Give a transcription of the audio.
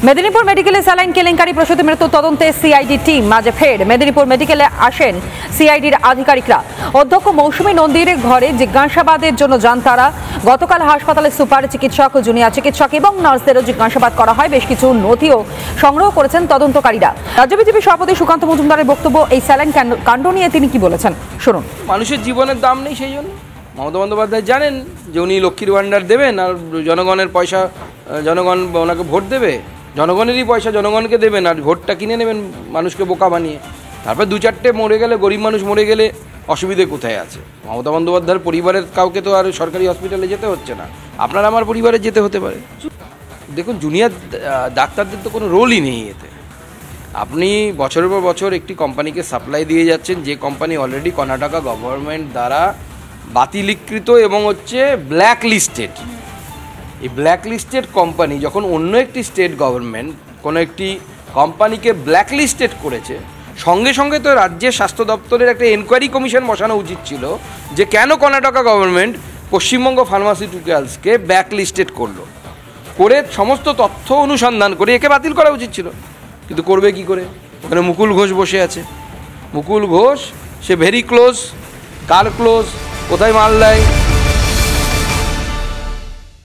মেদিনীপুর মেডিকেলে স্যালাইন কেলেঙ্কারি প্রসূতি মৃত্যু তদন্তে সিআইডি টিম মাঝে ফের মেদিনীপুর মেডিকেলে আসেন সিআইডির আধিকারিকরা। অধ্যক্ষ মৌসুমী নন্দীর ঘরে জিজ্ঞাসাবাদের জন্য যান তারা। গতকাল হাসপাতালের সুপার চিকিৎসক, জুনিয়র চিকিৎসক এবং নার্সদেরও জিজ্ঞাসাবাদ করা হয়। বেশ কিছু নথিও সংগ্রহ করেছেন তদন্তকারীরা। রাজ্য বিজেপি সভাপতি সুকান্ত মজুমদারের বক্তব্য, এই স্যালাইন কাণ্ড নিয়ে তিনি কি বলেছেন শুনুন। মানুষের জীবনের দাম নেই, সেই জন্য মমতা বন্দ্যোপাধ্যায় জানেন যে উনি লক্ষ্মীর ভাণ্ডার দেবেন আর জনগণের পয়সা জনগণ ওনাকে ভোট দেবে, জনগণেরই পয়সা জনগণকে দেবেন আর ভোটটা কিনে নেবেন মানুষকে বোকা বানিয়ে। তারপর দু চারটে মরে গেলে, গরিব মানুষ মরে গেলে অসুবিধে কোথায় আছে? মমতা বন্দ্যোপাধ্যায়ের পরিবারের কাউকে তো আর সরকারি হসপিটালে যেতে হচ্ছে না, আপনার আমার পরিবারে যেতে হতে পারে। দেখুন, জুনিয়র ডাক্তারদের তো কোনো রোলই নেই এতে। আপনি বছরের পর বছর একটি কোম্পানিকে সাপ্লাই দিয়ে যাচ্ছেন, যে কোম্পানি অলরেডি কর্ণাটকা গভর্নমেন্ট দ্বারা বাতিলীকৃত এবং ব্ল্যাক লিস্টেড। এই ব্ল্যাক লিস্টেড কোম্পানি যখন অন্য একটি স্টেট গভর্নমেন্ট কোনো একটি কোম্পানিকে ব্ল্যাক লিস্টেড করেছে, সঙ্গে সঙ্গে তো রাজ্যের স্বাস্থ্য দপ্তরের একটা এনকোয়ারি কমিশন বসানো উচিত ছিল যে কেন কর্ণাটকা গভর্নমেন্ট পশ্চিমবঙ্গ ফার্মাসিউটিক্যালসকে ব্ল্যাক লিস্টেড করলো, করে সমস্ত তথ্য অনুসন্ধান করে একে বাতিল করা উচিত ছিল। কিন্তু করবে কি করে? ওখানে মুকুল ঘোষ বসে আছে। মুকুল ঘোষ সে ভেরি ক্লোজ, কার ক্লোজ, কোথায় মাল দেয়